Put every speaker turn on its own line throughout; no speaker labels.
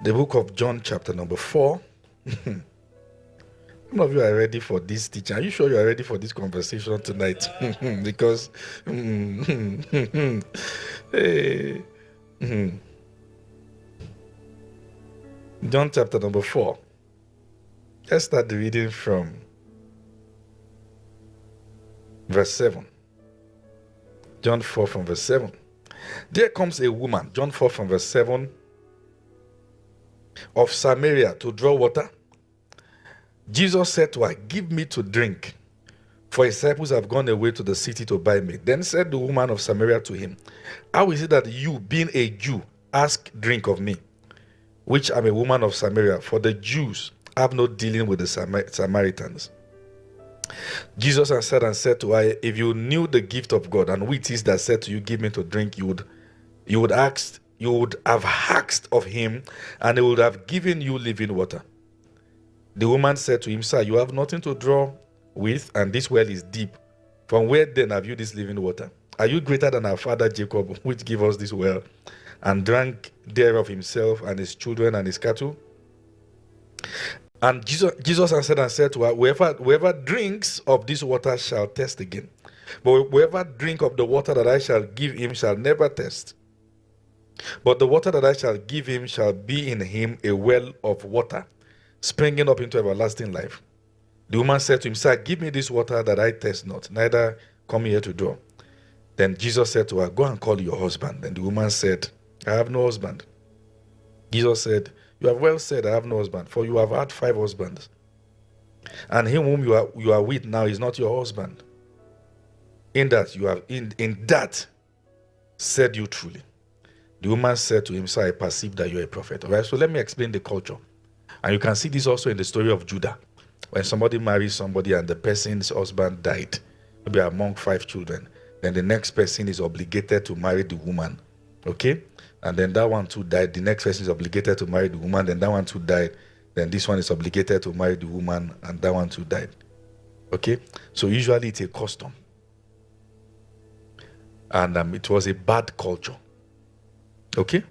The book of John, chapter number 4. Some of you are ready for this teaching. Are you sure you are ready for this conversation tonight? Because hey, John chapter number 4. Let's start the reading from verse 7. John 4 from verse 7. There comes a woman, John 4 from verse 7, of Samaria to draw water. Jesus said to her, "Give me to drink, for his disciples have gone away to the city to buy meat." Then said the woman of Samaria to him, "How is it that you, being a Jew, ask drink of me, which am a woman of Samaria? For the Jews have no dealing with the Samaritans." Jesus answered and said to her, "If you knew the gift of God, and who it is that said to you, 'Give me to drink,' you would have asked of him, and he would have given you living water." The woman said to him, "Sir, you have nothing to draw with, and this well is deep. From where then have you this living water? Are you greater than our father Jacob, which gave us this well, and drank thereof himself, and his children, and his cattle?" And Jesus answered and said to her, Whoever drinks of this water shall thirst again. But whoever drink of the water that I shall give him shall never thirst. But the water that I shall give him shall be in him a well of water, springing up into everlasting life." The woman said to him, "Sir, give me this water that I thirst not, neither come here to draw." Then Jesus said to her, "Go and call your husband." And the woman said, "I have no husband." Jesus said, "You have well said, I have no husband, for you have had 5 husbands, and him whom you are with now is not your husband. In that said you truly." The woman said to him, "Sir, I perceive that you are a prophet." All right, so let me explain the culture. And you can see this also in the story of Judah. When somebody marries somebody and the person's husband died, maybe among 5 children, then the next person is obligated to marry the woman. Okay? And then that one too died. The next person is obligated to marry the woman. Then that one too died. Then this one is obligated to marry the woman, and that one too died. Okay? So usually it's a custom. And it was a bad culture. Okay?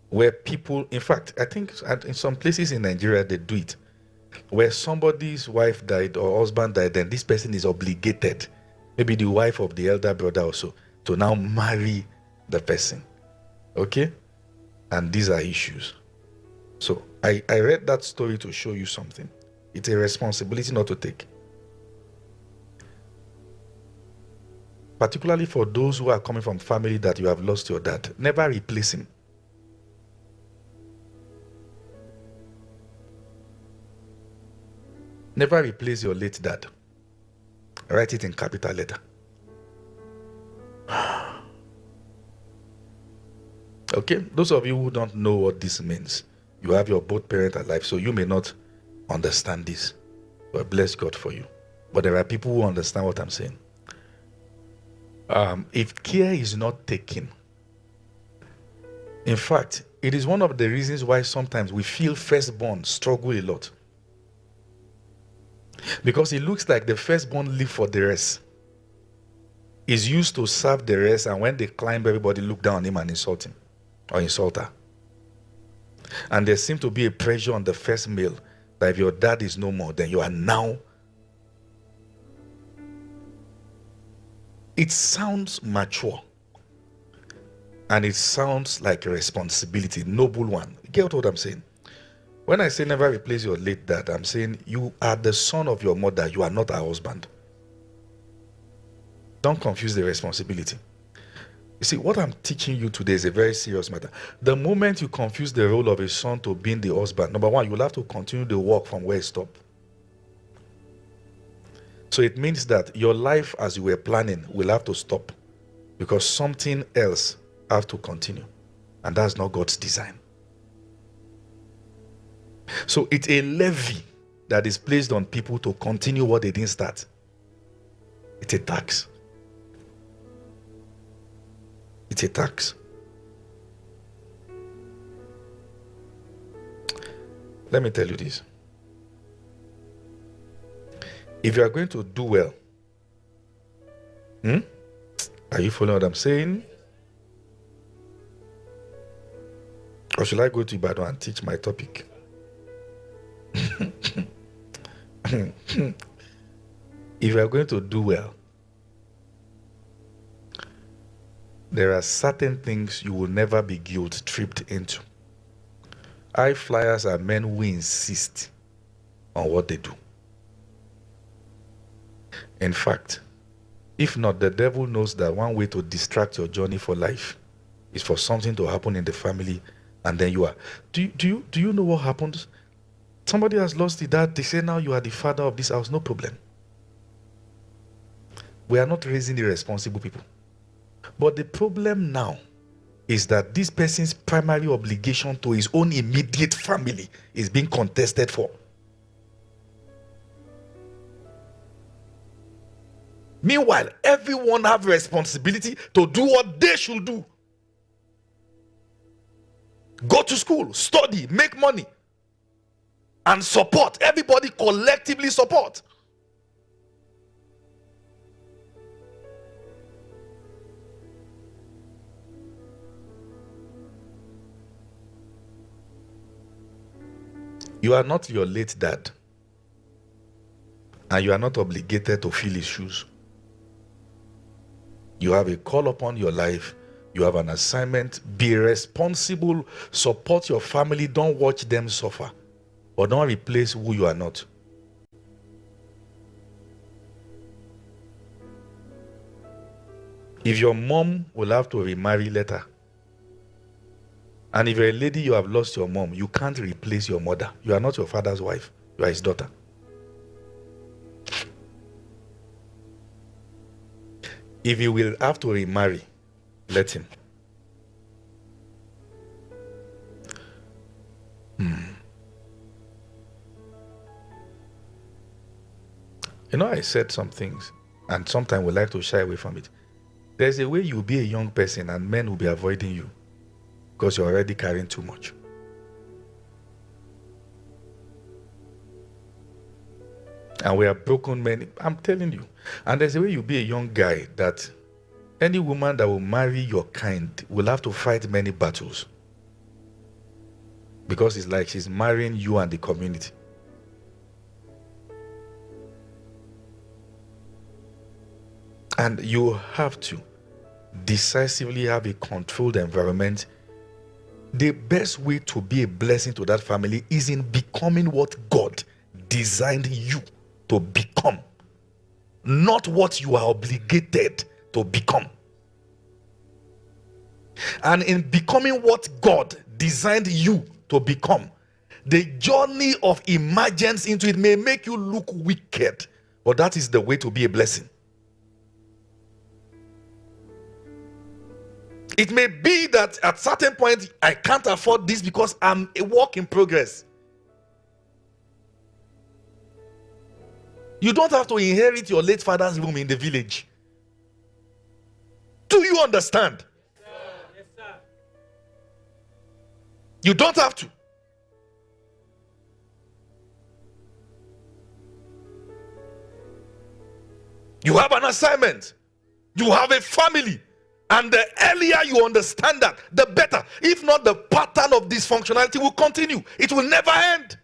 Where people, in fact, I think in some places in Nigeria, they do it. Where somebody's wife died or husband died, then this person is obligated, maybe the wife of the elder brother also, to now marry the person. Okay? And these are issues. So I read that story to show you something. It's a responsibility not to take. Particularly for those who are coming from family that you have lost your dad. Never replace him. Never replace your late dad. Write it in capital letter. Okay, those of you who don't know what this means, you have your both parents alive, so you may not understand this. But bless God for you. But there are people who understand what I'm saying. If care is not taken, in fact, it is one of the reasons why sometimes we feel firstborn struggle a lot. Because it looks like the firstborn live for the rest. Is used to serve the rest, and when they climb, everybody look down on him and insult him or insult her. And there seems to be a pressure on the first male that if your dad is no more, then you are now. It sounds mature, and it sounds like a responsibility, noble one. Get what I'm saying? When I say never replace your late dad, I'm saying you are the son of your mother. You are not her husband. Don't confuse the responsibility. You see, what I'm teaching you today is a very serious matter. The moment you confuse the role of a son to being the husband, number one, you'll have to continue the work from where it stopped. So it means that your life as you were planning will have to stop, because something else has to continue. And that's not God's design. So it's a levy that is placed on people to continue what they didn't start. It's a tax. It's a tax. Let me tell you this. If you are going to do well, are you following what I'm saying? Or should I go to Ibadan and teach my topic? If you are going to do well, there are certain things you will never be guilt-tripped into. High flyers are men who insist on what they do. In fact, if not, the devil knows that one way to distract your journey for life is for something to happen in the family, and then you are. Do you know what happens? Somebody has lost the dad. They say now you are the father of this house. No problem. We are not raising irresponsible people. But the problem now is that this person's primary obligation to his own immediate family is being contested for. Meanwhile, everyone have responsibility to do what they should do. Go to school, study, make money, and support. Everybody collectively support. You are not your late dad, and you are not obligated to fill his shoes. You have a call upon your life. You have an assignment. Be responsible. Support your family. Don't watch them suffer. Or don't replace who you are not. If your mom will have to remarry later, and if you're a lady, you have lost your mom, you can't replace your mother. You are not your father's wife. You are his daughter. If you will have to remarry, let him. You know, I said some things, and sometimes we like to shy away from it. There's a way you'll be a young person and men will be avoiding you because you're already carrying too much. And we are broken men. I'm telling you. And there's a way you'll be a young guy that any woman that will marry your kind will have to fight many battles. Because it's like she's marrying you and the community. And you have to decisively have a controlled environment. The best way to be a blessing to that family is in becoming what God designed you to become, not what you are obligated to become. And in becoming what God designed you to become, the journey of emergence into it may make you look wicked, but that is the way to be a blessing. It may be that at certain point I can't afford this because I'm a work in progress. You don't have to inherit your late father's room in the village. Do you understand?
Yes, sir.
You don't have to. You have an assignment. You have a family. And the earlier you understand that, the better. If not, the pattern of dysfunctionality will continue. It will never end.